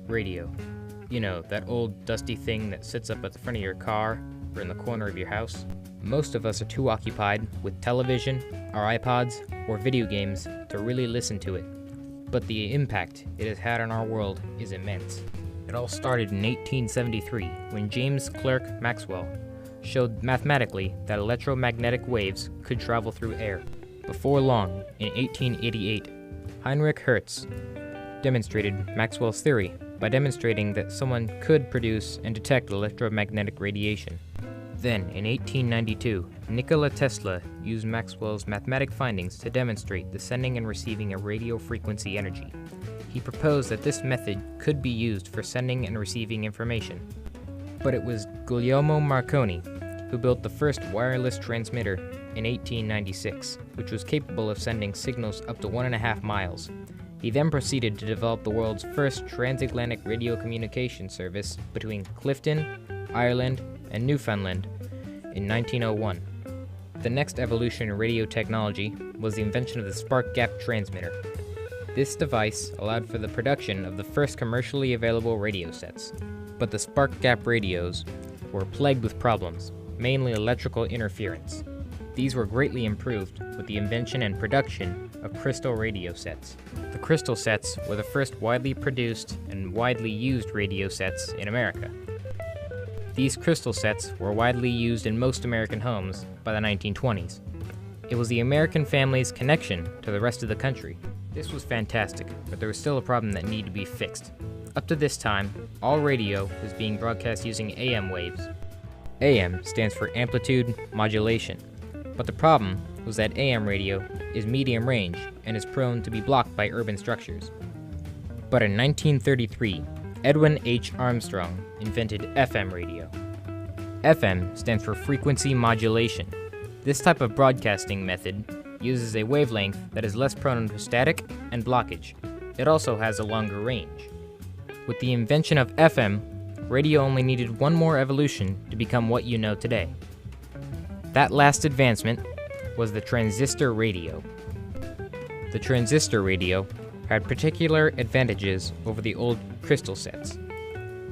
Radio. You know, that old dusty thing that sits up at the front of your car or in the corner of your house. Most of us are too occupied with television, our iPods, or video games to really listen to it. But the impact it has had on our world is immense. It all started in 1873 when James Clerk Maxwell showed mathematically that electromagnetic waves could travel through air. Before long, in 1888, Heinrich Hertz demonstrated Maxwell's theory by demonstrating that someone could produce and detect electromagnetic radiation. Then, in 1892, Nikola Tesla used Maxwell's mathematic findings to demonstrate the sending and receiving of radio frequency energy. He proposed that this method could be used for sending and receiving information. But it was Guglielmo Marconi who built the first wireless transmitter in 1896, which was capable of sending signals up to 1.5 miles. He then proceeded to develop the world's first transatlantic radio communication service between Clifton, Ireland, and Newfoundland in 1901. The next evolution in radio technology was the invention of the spark gap transmitter. This device allowed for the production of the first commercially available radio sets. But the spark gap radios were plagued with problems, mainly electrical interference. These were greatly improved with the invention and production of crystal radio sets. The crystal sets were the first widely produced and widely used radio sets in America. These crystal sets were widely used in most American homes by the 1920s. It was the American family's connection to the rest of the country. This was fantastic, but there was still a problem that needed to be fixed. Up to this time, all radio was being broadcast using AM waves. AM stands for amplitude modulation. But the problem was that AM radio is medium range and is prone to be blocked by urban structures. But in 1933, Edwin H. Armstrong invented FM radio. FM stands for frequency modulation. This type of broadcasting method uses a wavelength that is less prone to static and blockage. It also has a longer range. With the invention of FM, radio only needed one more evolution to become what you know today. That last advancement was the transistor radio. The transistor radio had particular advantages over the old crystal sets.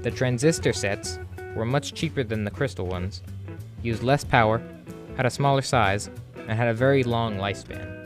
The transistor sets were much cheaper than the crystal ones, used less power, had a smaller size, and had a very long lifespan.